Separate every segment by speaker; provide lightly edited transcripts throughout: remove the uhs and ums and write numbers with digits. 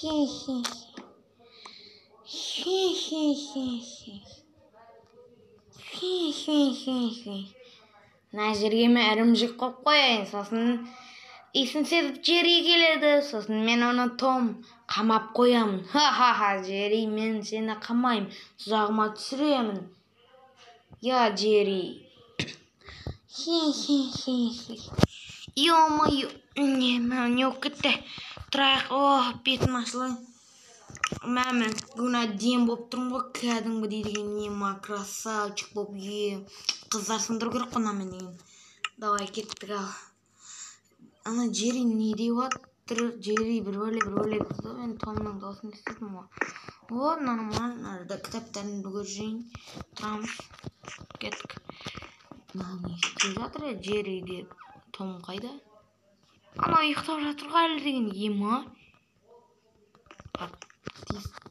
Speaker 1: Мына жерге мен ірімшік қойып қояйын, сосын иісін сезіп Джерри келеді, сосын мен оны Том қамап қоямын. Ха-ха-ха, Джерри, мен сені қамаймын, тұзағыма түсіремін. Я, Джерри. Ё-моё, не кетті. Тұрайық, бетім ашылайын. Мен бүгін әдем болып тұрмын ғой, кәдімгі деген нема, красавчик болып, қыздар сындыру керек қона мен деген. Давай, кеттік ал. Ана Джерри не деп жатыр? Джерри бір бөле қызды, мен Томның досын естедім ғой. Нормально, кітаптарымды көрейін. Тұрамыз, кеттік. Не істеп жатыр, Джерри деп, Том қайда? Ана ұйықтап жатыр ғой әлі деген, ема.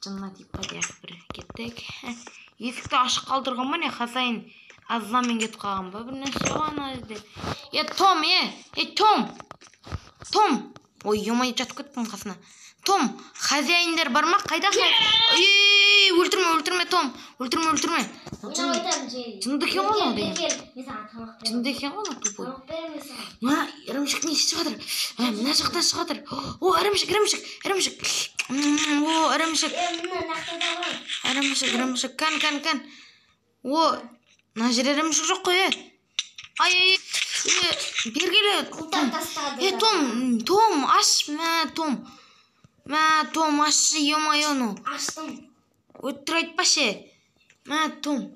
Speaker 1: Жынына тиіп қайтайық бір, кеттік. Есікті ашық қалдырған ба не, хазайын азамен кетіп қалған ба, бір нәрсе ғой ана жерде. Том, Том! Ой, ема, жатып кеттім қасына. Том, хазяйындар бар ма? Қайда? Өлтірме, Том. Өлтірме. Жынды екен ғой ол деген. Жынды екен ғой ол тупой. Ірімшік не істеп жатыр? Мына жақтан шығып жатыр. Ірімшік. Ірімшік. Кән. Мына жер ірімшік жоқ қой, Ай, бергелі. Том, аш, Том, ашшы, ема-йону. Аштым. Өттір айтпашы. Том.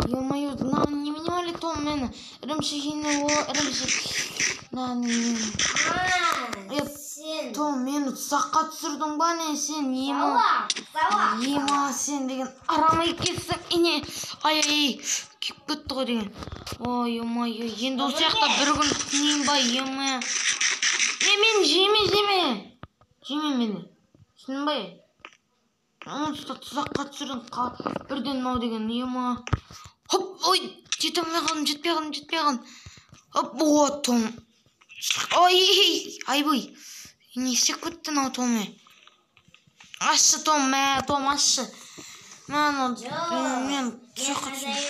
Speaker 1: Ема-йо, немене әлі, Том, мені. Ірімшік. Том, мені тұсаққа түсірдің ба не сен, ема сен деген арама екенсің, ай, кеп кетті ғой деген. Ой, ема-йо, енді ол сияқты бір күн түнейін ба, ема. Мен жеме мені, түсінің бай. Оңтұста тұзаққа түсірдің, бірден мау деген, ема. Ой, жетпей қалдым. Том. Ой, не істеп кеттің ау, Том. Ашшы, Том, ашшы. Мен тұзаққа түсірдің.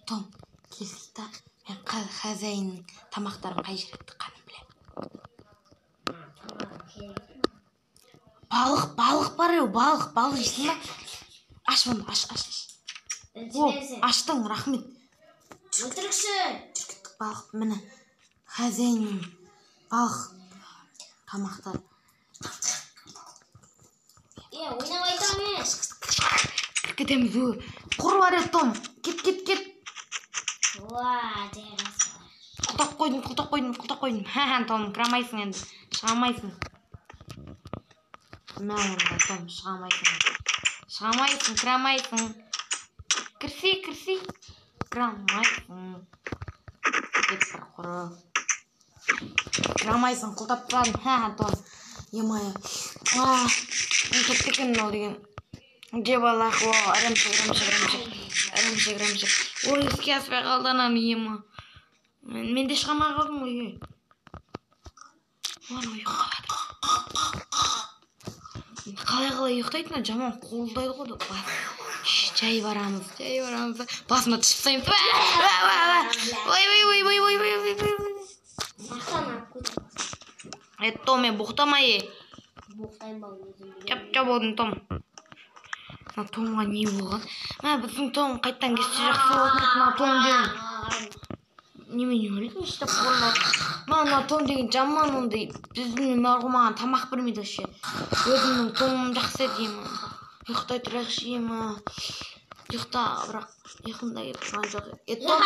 Speaker 1: Том, келсейді. Мен хазайынның тамақтарын қай жеректі қаным білем. Балық бар еу, балық жейсің ба? Аш бұны, аш. Аштың, рахмет. Өтірікші. Жүркеттік балық, мені хазайынның балық тамақтары. Ойнап айтам мен. Кетеміз, құр бар еді, Том. Кет. Құлтақ қойдым. Том, кірамайсың енді, шығамайсың. Том, шығамайсың, кірамайсың. Кірси, кірамайсың. Кет бір құры. Кірамайсың, құлтап тұрадым, Том. Емайы. Кеттікен ол деген. Жеп алақ, ірімшік. Ой, іске аспай қалды анам, ема. Мен де шығамай қалдым ғой. Ұйықтады. Қалай ұйықтайтын, жаман қолдайды ғой. Жай барамыз. Басыма түсіп сайын. Ой. Том, бұқтамай. Жап болдың, Том. Томға не болған? Біздің Том қайттан кетсе жақсы болатын. Том деген немене өлетін іштеп қорлады. Том деген жаман ондай. Біздің маған тамақ бермейді ше. Өзімнің Томым жақсы еді. Ұйықтай тұрайықшы, ема. Ұйықта, бірақ ұйқында кетіп тұрған жоқ. Том,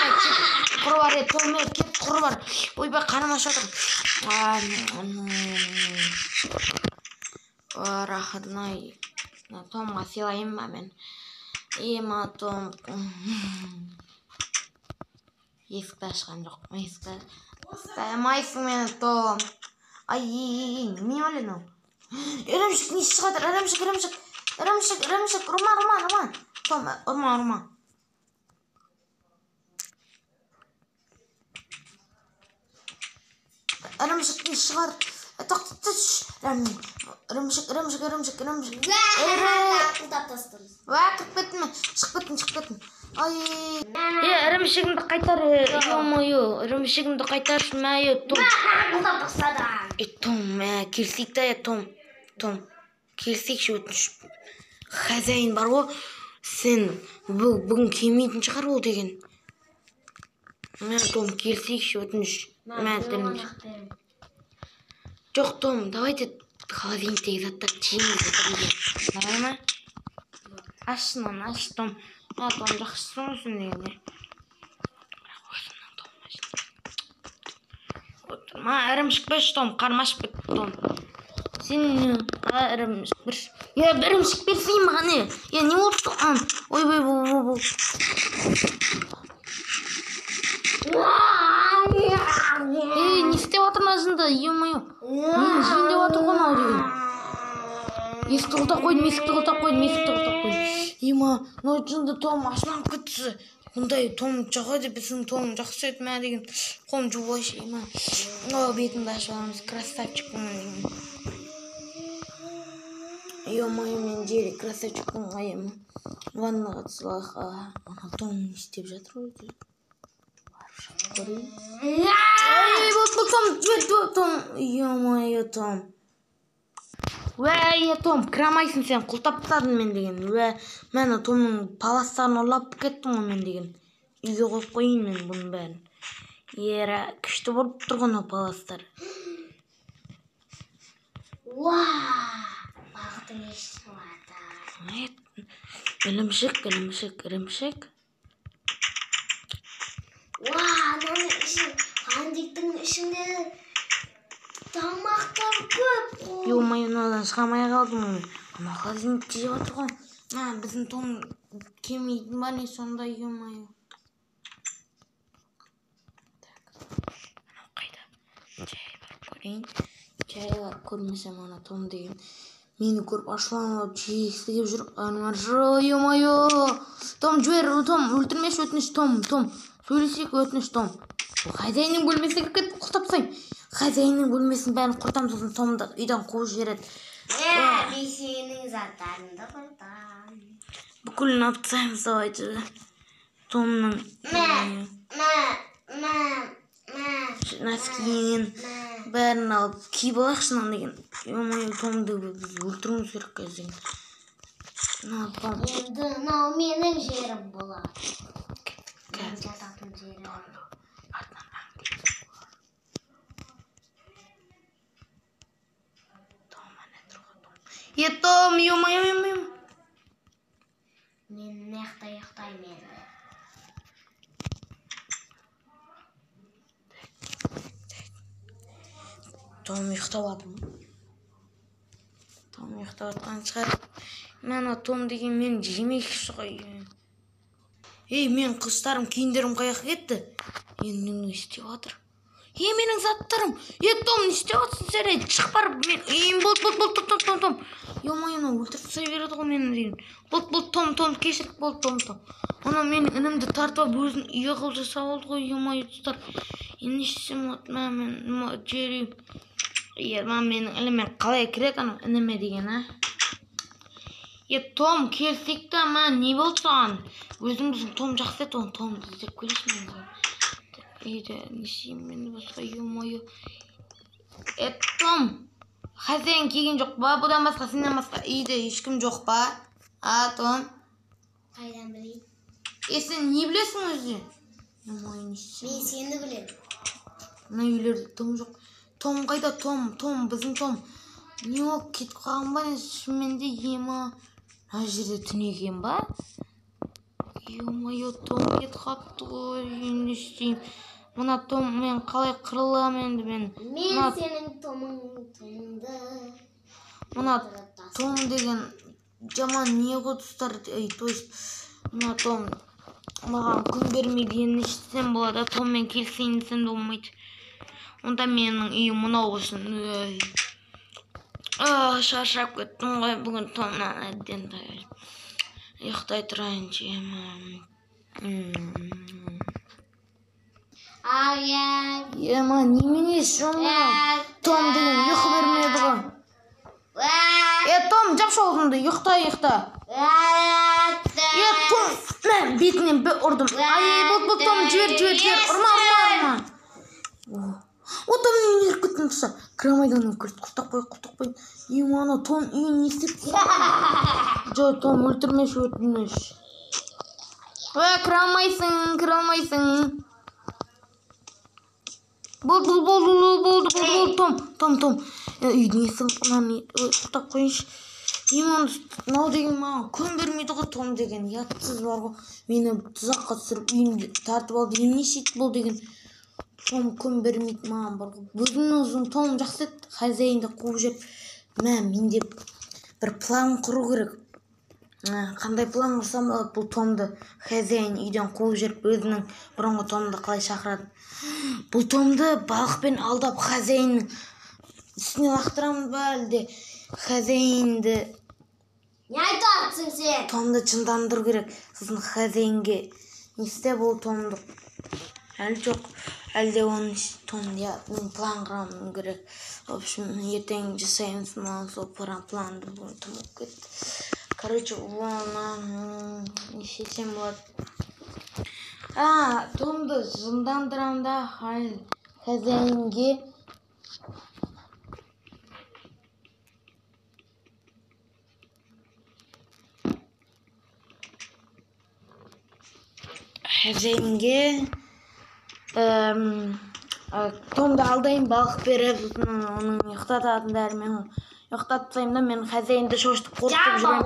Speaker 1: құры бар, Том, кет құры бар. Ойбай, қаным ашып жатыр. Рахатнай. Томға сыйлайын ба мен? Ема, Том. Есікті ашқан жоқ. Саймайсың мені, Том. Ай, не олен ол? Ірімшік не шығатыр? Ірімшік. Ұрма. Том, ұрма. ірімшіктің шығар. Тоқтатшы. Ірімшік.
Speaker 2: Құлдап тастыңыз.
Speaker 1: Уақыт бітті ме? Шығып кеттің. Ай. Ірімшігімді қайтар. Ё-моё, ірімшігімді қайтаршы ма, Том.
Speaker 2: Құлдап тастадым.
Speaker 1: Том, келсейік та, Том. Келсейікші өтініш. Хозяин бар ғой. Сен бүгін келмейтін шығар ол деген. Том, келсейікші өтініш. Жоқ, Том, давайте холодильниктегі заттарды жейміз. Давай ма? Аш, Том. Том, жақсысың өсін дегенде. Ірімшік берші, Том, қармаш бет, Том. Сен ірімшік берші. Ірімшік берсейін маған, не болып тұр? Ой. Не істеп жатыр мына жынды, ё-моё. Мен жейін деп жатыр ғой мынау деген. Есікті құлтап қойдым. Ема, мынау жынды Том ашынып кетті. Бұндай Том жағады, біздің Том жақсы еді ма деген. Қолым жуылайшы, ема. Бетімді ашып аламыз, красавчикпін деген. Ё-моё, мен жері красавчикпін ғой, ема. Ваннаға түсілайық. Том не істеп жатыр ғой. Том. Ё-моё, Том. Том, кірамайсың сен, құлтап тастадың мен деген. Мен Томның паластарын ұрлап кеттім ғой мен деген. Үйге қойып қойын мен бұның бәрін. Күшті болып тұрған о паластар.
Speaker 2: Бағытың ешті барды.
Speaker 1: Ірімшік.
Speaker 2: Ананың қандиктің ішінде тамақтар көп.
Speaker 1: Ё-моё, мынадан шығамай қалдым ғой. Ана холодильникте жеп жатыр ғой. Біздің Том келмейтін ба не сонда, ё-моё. Қайда? Жай барып көрейін. Жай барып көрмесем ана Том деген. Мені көріп ашуланып жегісі келіп жүр. Ё-моё. Том, жібер, Том, өлтірмеші өтініш, Том. Сөйлесейік өтініш, Том. Хозяинның бөлмесіне кіріп кетіп құлтап тастайын. Хозяинның бөлмесін бәрін құртам, сосын Томды үйден қуып жібереді.
Speaker 2: Мен сенің заттарыңды құртам.
Speaker 1: Бүкілін алып тастаймыз, давайте. Томның носкиінен бәрін алып киіп алайықшынан деген. Ё-моё, Томды біз өлтіруіміз керек қазір.
Speaker 2: Енді мынау менің жерім болады. Мен жататын жерім.
Speaker 1: Том, ё-моё.
Speaker 2: Мен мияқта ұйықтаймын енді.
Speaker 1: Том ұйықтап жатқан шығар. Том деген мен жемекші ғой. Мен қыздарым, киіндерім қаяққа кетті? Енді не істеп жатыр? Менің заттарым. Том, не істеп жатсың сен? Шық барып мен. Том. Ё-моё, өлтіріп тастай береді ғой мені деген. Том, кешіріп болды, Том. Ана менің інімді тартып алып өзін үйе қылып жасап алды ғой, ё-моё, достар. Енді не істесем болады, мен жері. Менің ініме қалай кіреді ана ініме деген, Том, келсек та, не болды саған? Өзіміздің Том жақсы еді, оны Томды іздеп келеші мен. Не істеймін мен басқа, ё-моё. Том, хозяин келген жоқ па? Бұдан басқа, сенен басқа үйде ешкім жоқ па? Том?
Speaker 2: Қайдан білейін?
Speaker 1: Сен не білесің өзі? Ё-моё, не істеймін?
Speaker 2: Мен сені білем.
Speaker 1: Мына үйлерде Том жоқ. Том қайда? Том, біздің Том. Не ол кетіп қалған ба? Шынымен де ема. Ана жерде түнеген ба? Ё-моё, Том кетіп қалыпты ғой. Не істеймін? Мына Том мен қалай қырылам енді мен?
Speaker 2: Мен сенің Томыңды.
Speaker 1: Мына Том деген жаман не ғой достар? То есть мына Том маған күн бермейді, енді істесем болады. Томмен келісейін десем де болмайды. Онда менің үйім мынау болсын. Шаршап кеттім ғой бүгін Томнан әбден. Ұйықтай тұрайын жемем. Ема немене шома? Том деген ұйқы бермеді ғой. Том, жап шоғыңды, ұйықта. Том, мен бетінен бір ұрдым. Бұл Том, жібер, ұрма. Том немене еріп кеттің тұса. Кірамайдан құлтақ қой. Ана Том үйін не істеп? Жоқ, Том, өлтірмеші, өтінеш. Кірамайсың. Болды. Том. Үйдің есін құлтақ қойыншы. Мынау деген маған күн бермейді ғой, Том деген. Ятсыз бар ғой. Мені тұзаққа түсіріп, үйімді тартып алды. Не сөйтіп бол деген. Том күн бермейді маған бар ғой. Өзім Том жақсы еді. Хозяинды қуып жүріп. Менде бір план құру керек. Қандай план құрсам болады бұл Томды? Хозяин үйден қуып жүріп, өзінің бұрынғы Томды қалай шақырады? Бұл Томды балықпен алдап хозяиннің үстіне лақтырамыз ба, әлде хозяинді...
Speaker 2: Не айтасың сен?
Speaker 1: Томды жындандыру керек. Сосын хозяинге не істеп ол Томды? Әлі жоқ. Әлде оның Томды мен план құрамын керек. В общем, ертең жасаймыз маған сол планды тым болып кетті. Короче, оны не шешем болады. Томды жындандырам да хозяинге Томды алдайын, балық беріп, оның ұйықтататын дәрімен ұйықтатсайым да, мен хозяинды шошытып қорқытып жүрем.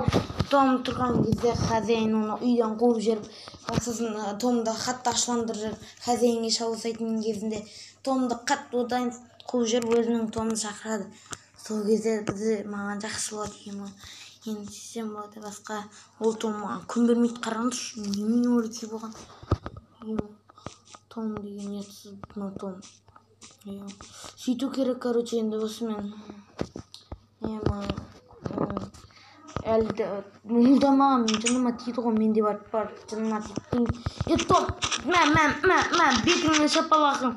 Speaker 1: Том тұрған кезде хозяин оны үйден қуып жүріп, сосын Томды қатты ашуландырып, хозяинге шабылсайтын кезінде Томды қатты одан қуып жүріп, өзінің Томды шақырады. Сол кезде маған жақсы болады ема. Енді сен болады басқа. Ол Том маған күн бермейді, қараңызшы, немене өлкей болған. Том деген етсіз Том. Сөйту керек, короче, енді осымен. Әлді мұлдамаған, мен жыныма тиді ғой, менде бар жыныма тиді. Том, мән, бетіңмен шапалақың.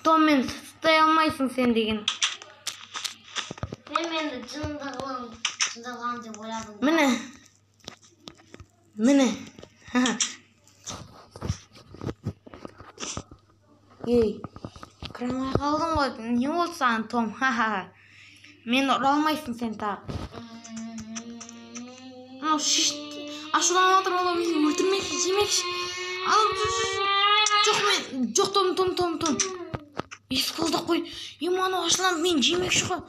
Speaker 1: Том, мен стай алмайсың сен деген.
Speaker 2: Мен менді жындалған деп ойладым.
Speaker 1: Міне. Кірамай қалдың ғой, не болды саған, Том? Мен ұралмайсың сен тағы. Ашуланып отыр ол, мені өлтірмекші, жемекші. Жоқ, Том. Есқылды қой. Ана ашуланып мен жемекші ғой.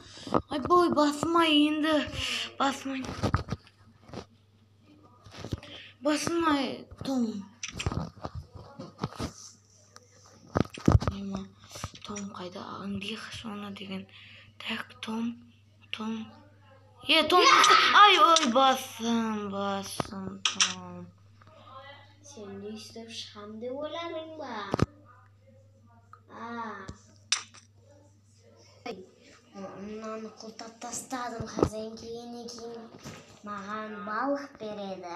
Speaker 1: Бой, басымай енді. Басымай, Том. Том қайда? Аңдиық соны деген. Так, Том. Том. Ой, басым, Том.
Speaker 2: Сен не істеп шығам деп ойладың ба? Мынаны құлтап тастадым, хозяин келгеннен кейін маған балық береді.